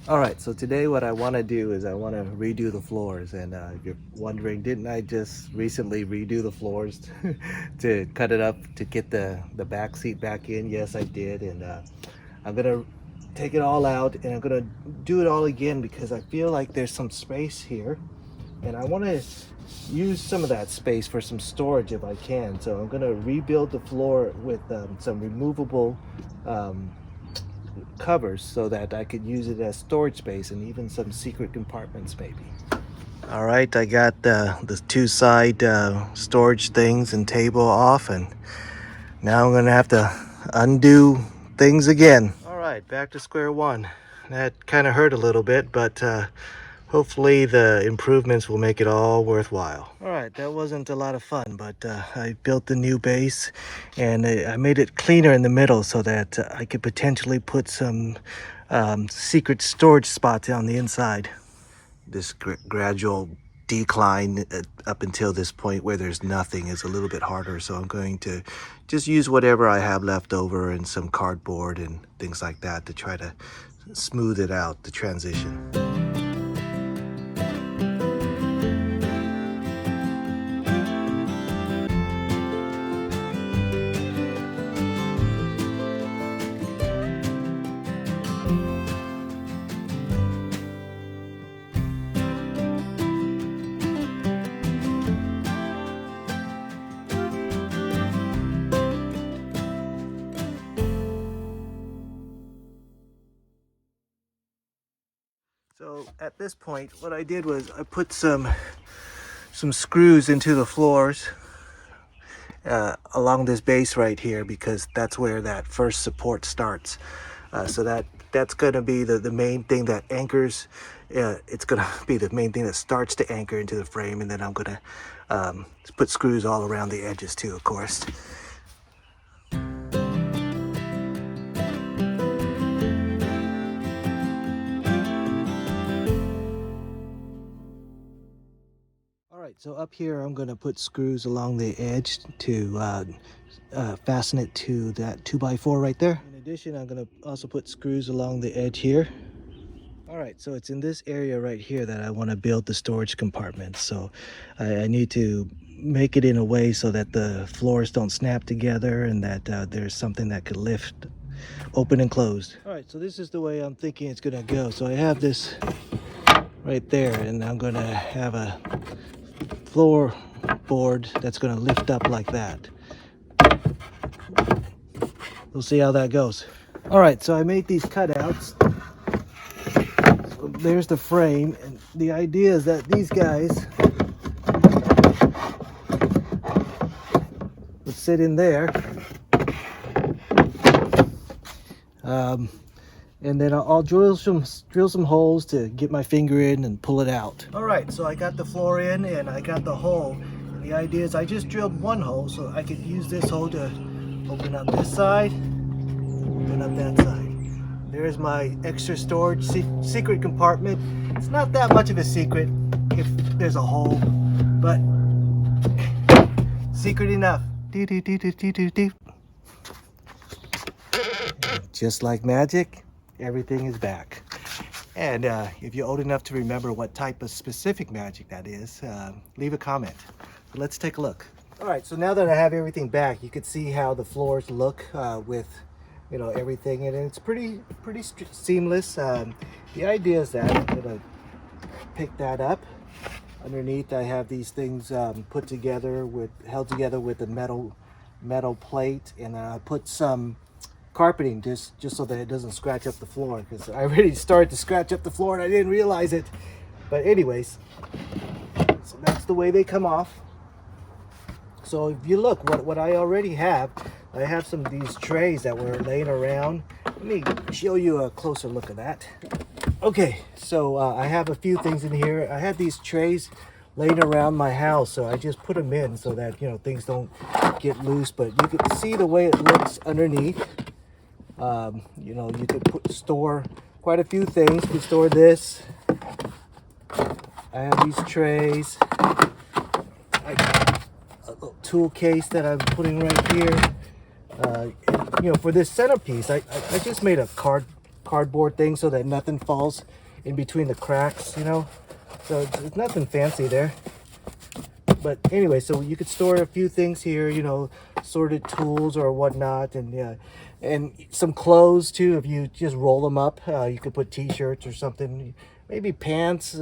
All right, so today what I want to do is I want to redo the floors. And if you're wondering, didn't I just recently redo the floors to cut it up to get the back seat back in? Yes, I did. And I'm gonna take it all out and I'm gonna do it all again because I feel like there's some space here, and I want to use some of that space for some storage if I can. So I'm gonna rebuild the floor with some removable um, covers so that I could use it as storage space and even some secret compartments maybe. All right, I got the two side storage things and table off, and now I'm gonna have to undo things again. All right, back to square one. That kind of hurt a little bit, but hopefully the improvements will make it all worthwhile. All right, that wasn't a lot of fun, but I built the new base and I made it cleaner in the middle so that I could potentially put some secret storage spots on the inside. This gradual decline up until this point where there's nothing is a little bit harder, so I'm going to just use whatever I have left over and some cardboard and things like that to try to smooth it out, the transition. So at this point, what I did was I put some screws into the floors along this base right here, because that's where that first support starts. So that's going to be the main thing that anchors. It's going to be the main thing that starts to anchor into the frame, and then I'm going to put screws all around the edges too, of course. All right, so up here I'm going to put screws along the edge to fasten it to that 2x4 right there. In addition, I'm going to also put screws along the edge here. All right, so it's in this area right here that I want to build the storage compartment. So I need to make it in a way so that the floors don't snap together and that there's something that could lift open and closed. All right, so this is the way I'm thinking it's going to go. So I have this right there, and I'm going to have a floor board that's going to lift up like that. We'll see how that goes. All right, so I made these cutouts. So there's the frame, and the idea is that these guys will sit in there, and then I'll drill some holes to get my finger in and pull it out. All right, so I got the floor in and I got the hole. And the idea is I just drilled one hole so I could use this hole to open up this side, open up that side. There's my extra storage secret compartment. It's not that much of a secret if there's a hole, but secret enough. Just like magic, everything is back. And if you're old enough to remember what type of specific magic that is, leave a comment. But let's take a look. All right, so now that I have everything back, you can see how the floors look with, you know, everything, and it's pretty seamless. The idea is that I'm gonna pick that up. Underneath, I have these things held together with a metal plate, and I put some carpeting just so that it doesn't scratch up the floor, because I already started to scratch up the floor and I didn't realize it. But anyways, so that's the way they come off. So if you look, what I already have, I have some of these trays that were laying around. Let me show you a closer look at that. Okay, so I have a few things in here. I had these trays laying around my house, so I just put them in so that, you know, things don't get loose. But you can see the way it looks underneath. You know, you could store quite a few things. You could store this. I have these trays. I got a little tool case that I'm putting right here. And, you know, for this centerpiece, I just made a cardboard thing so that nothing falls in between the cracks, you know. So it's nothing fancy there. But anyway, so you could store a few things here, you know, sorted tools or whatnot, and yeah, and some clothes too. If you just roll them up, you could put t-shirts or something, maybe pants,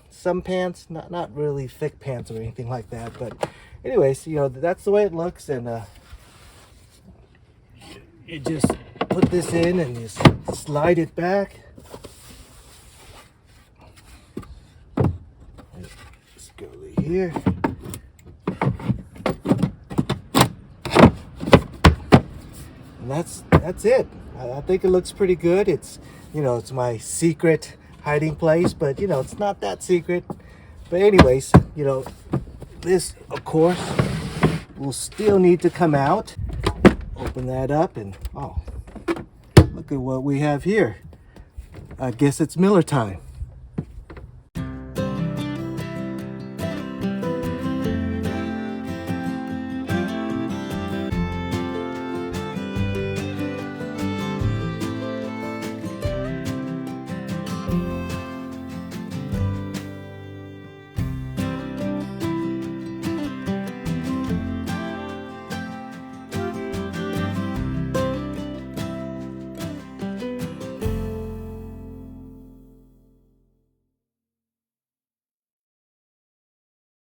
some pants, not really thick pants or anything like that. But anyways, you know, that's the way it looks, and you just put this in and you slide it back. Let's go here. And that's it. I think it looks pretty good. It's, you know, it's my secret hiding place, but you know, it's not that secret. But anyways, you know, this of course will still need to come out. Open that up and oh, look at what we have here. I guess it's Miller time.